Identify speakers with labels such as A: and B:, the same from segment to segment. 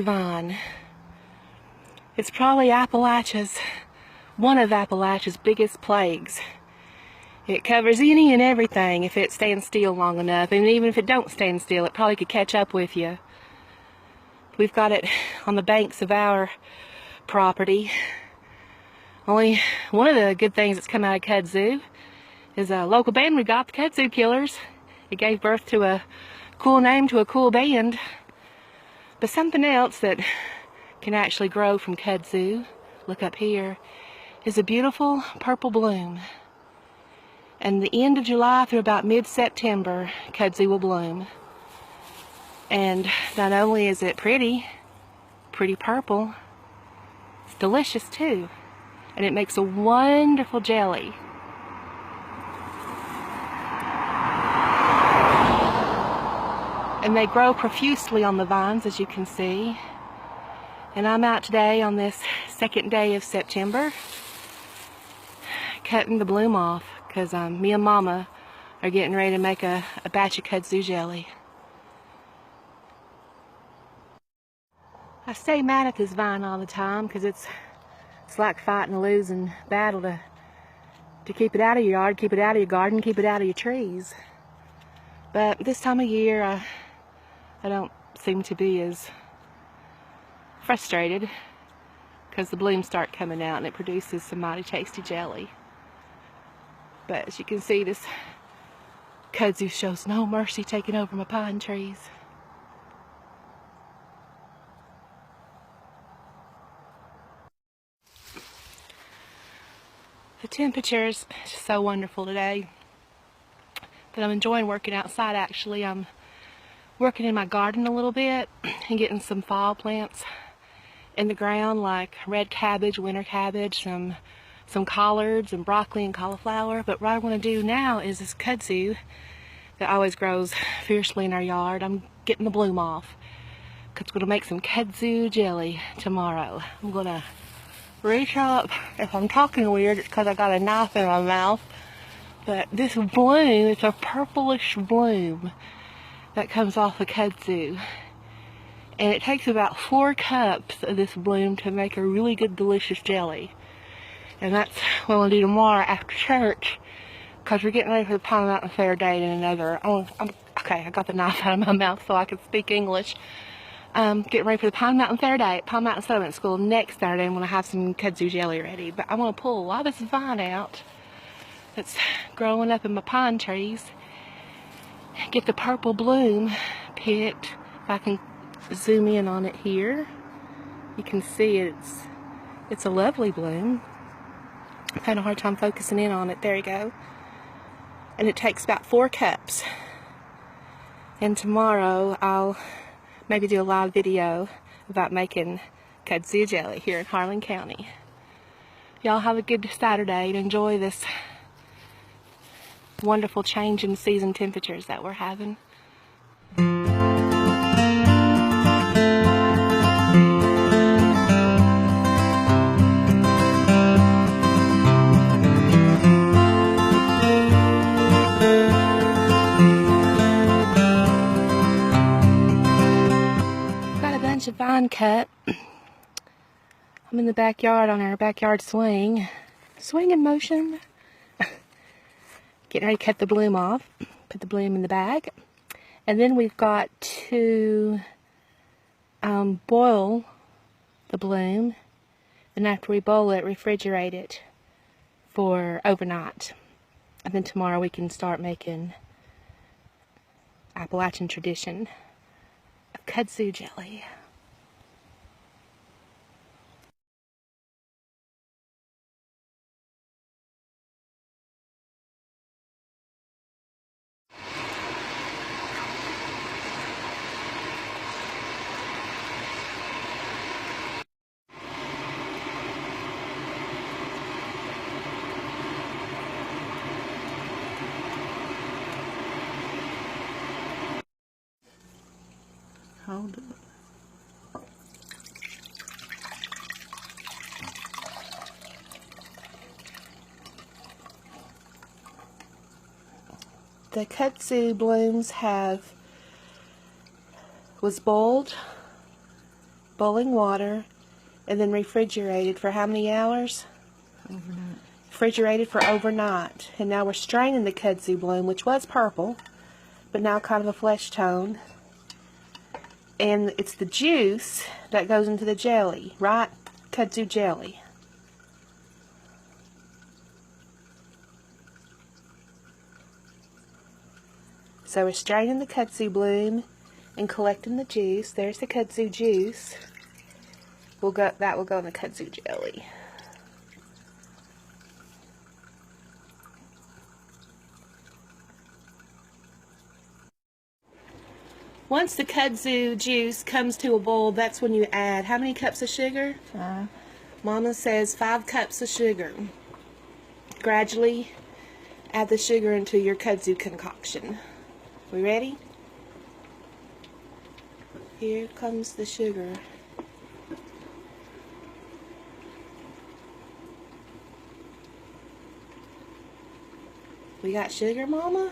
A: kudzu vine. It's probably one of Appalachia's biggest plagues. It covers any and everything if it stands still long enough, and even if it don't stand still, it probably could catch up with you. We've got it on the banks of our property. Only one of the good things that's come out of kudzu is a local band we got, the Kudzu Killers. It gave birth to a cool name to a cool band. But something else that can actually grow from kudzu, look up here, is a beautiful purple bloom. And the end of July through about mid-September, kudzu will bloom. And not only is it pretty purple, it's delicious too. And it makes a wonderful jelly. And they grow profusely on the vines, as you can see. And I'm out today on this second day of September, cutting the bloom off, because me and Mama are getting ready to make a batch of kudzu jelly. I stay mad at this vine all the time, because it's like fighting a losing battle to keep it out of your yard, keep it out of your garden, keep it out of your trees. But this time of year, I don't seem to be as frustrated, because the blooms start coming out and it produces some mighty tasty jelly. But as you can see, this kudzu shows no mercy taking over my pine trees. The temperature is just so wonderful today that I'm enjoying working outside. Actually, I'm working in my garden a little bit and getting some fall plants in the ground, like red cabbage, winter cabbage, some collards and broccoli and cauliflower. But what I want to do now is this kudzu that always grows fiercely in our yard. I'm getting the bloom off, because I'm going to make some kudzu jelly tomorrow. I'm going to reach up. If I'm talking weird, it's because I got a knife in my mouth. But this bloom, it's a purplish bloom that comes off of kudzu. And it takes about 4 cups of this bloom to make a really good, delicious jelly. And that's what we'll do tomorrow after church, because we're getting ready for the Pine Mountain Fair date in another... okay, I got the knife out of my mouth so I could speak English. Getting ready for the Pine Mountain Fair Day at Pine Mountain Settlement School next Saturday. I'm going to have some kudzu jelly ready. But I want to pull a lot of this vine out that's growing up in my pine trees. Get the purple bloom picked. If I can zoom in on it here, you can see it's a lovely bloom. I'm having a hard time focusing in on it. There you go. And it takes about 4 cups. And tomorrow I'll maybe do a live video about making kudzu jelly here in Harlan County. Y'all have a good Saturday and enjoy this wonderful change in season temperatures that we're having. Of vine cut. I'm in the backyard on our backyard swing in motion. Getting ready to cut the bloom off, put the bloom in the bag, and then we've got to boil the bloom, and after we boil it, refrigerate it for overnight, and then tomorrow we can start making Appalachian tradition of kudzu jelly. Hold it. The kudzu blooms was boiled boiling water and then refrigerated for how many hours?
B: Overnight.
A: Refrigerated for overnight. And now we're straining the Kudzu Bloom, which was purple, but now kind of a flesh tone. And it's the juice that goes into the jelly, right? Kudzu jelly. So we're straining the Kudzu Bloom and collecting the juice. There's the Kudzu juice. That will go in the Kudzu jelly. Once the kudzu juice comes to a boil, that's when you add how many cups of sugar?
B: 5.
A: Mama says 5 cups of sugar. Gradually add the sugar into your kudzu concoction. We ready? Here comes the sugar. We got sugar, Mama?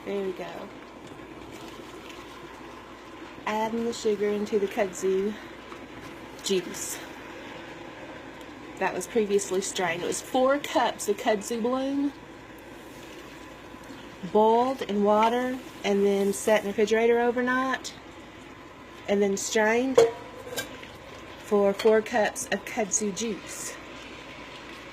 A: There we go. Adding the sugar into the kudzu juice that was previously strained. It was 4 cups of Kudzu Bloom, boiled in water and then set in the refrigerator overnight, and then strained for 4 cups of kudzu juice,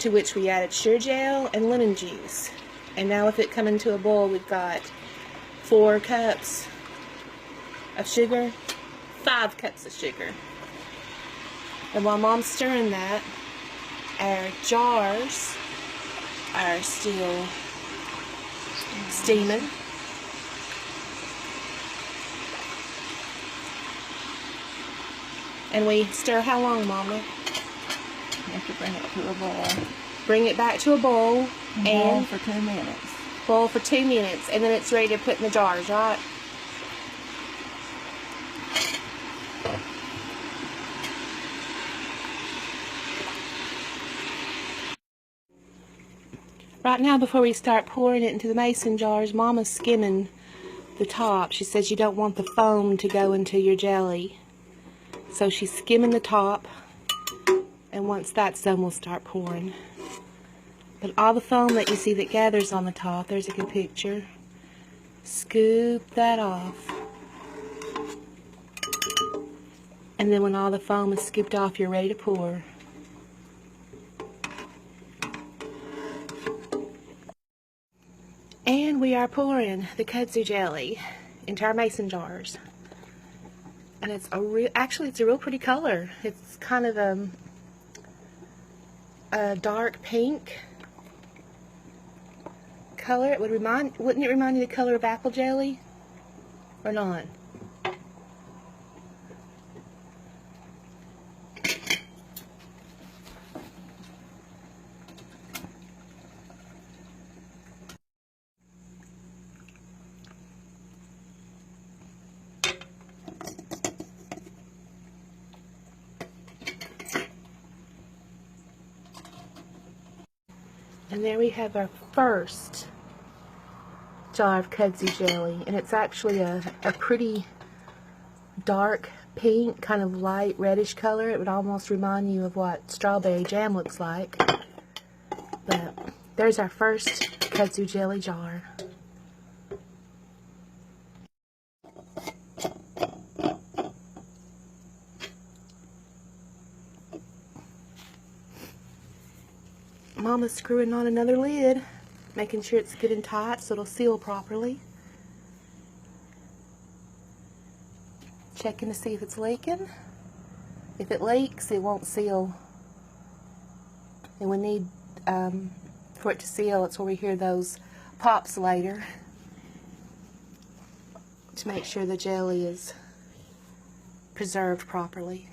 A: to which we added sugar gel and lemon juice. And now with it coming to a boil, we've got 4 cups of sugar, 5 cups of sugar. And while Mom's stirring that, our jars are still steaming. And we stir how long, Mama?
B: You have to bring it to a boil.
A: Bring it back to a boil
B: And boil for 2 minutes.
A: Boil for 2 minutes, and then it's ready to put in the jars, right? Right now, before we start pouring it into the mason jars, Mama's skimming the top. She says you don't want the foam to go into your jelly. So she's skimming the top, and once that's done, we'll start pouring. But all the foam that you see that gathers on the top, there's a good picture. Scoop that off. And then when all the foam is scooped off, you're ready to pour. And we are pouring the kudzu jelly into our mason jars. And it's actually it's a real pretty color. It's kind of a dark pink color. Wouldn't it remind you of the color of apple jelly? Or not? And there we have our first jar of kudzu jelly, and it's actually a pretty dark pink, kind of light reddish color. It would almost remind you of what strawberry jam looks like. But there's our first kudzu jelly jar. Mama's screwing on another lid, making sure it's good and tight so it'll seal properly. Checking to see if it's leaking. If it leaks, it won't seal. And we need, for it to seal, it's where we hear those pops later, to make sure the jelly is preserved properly.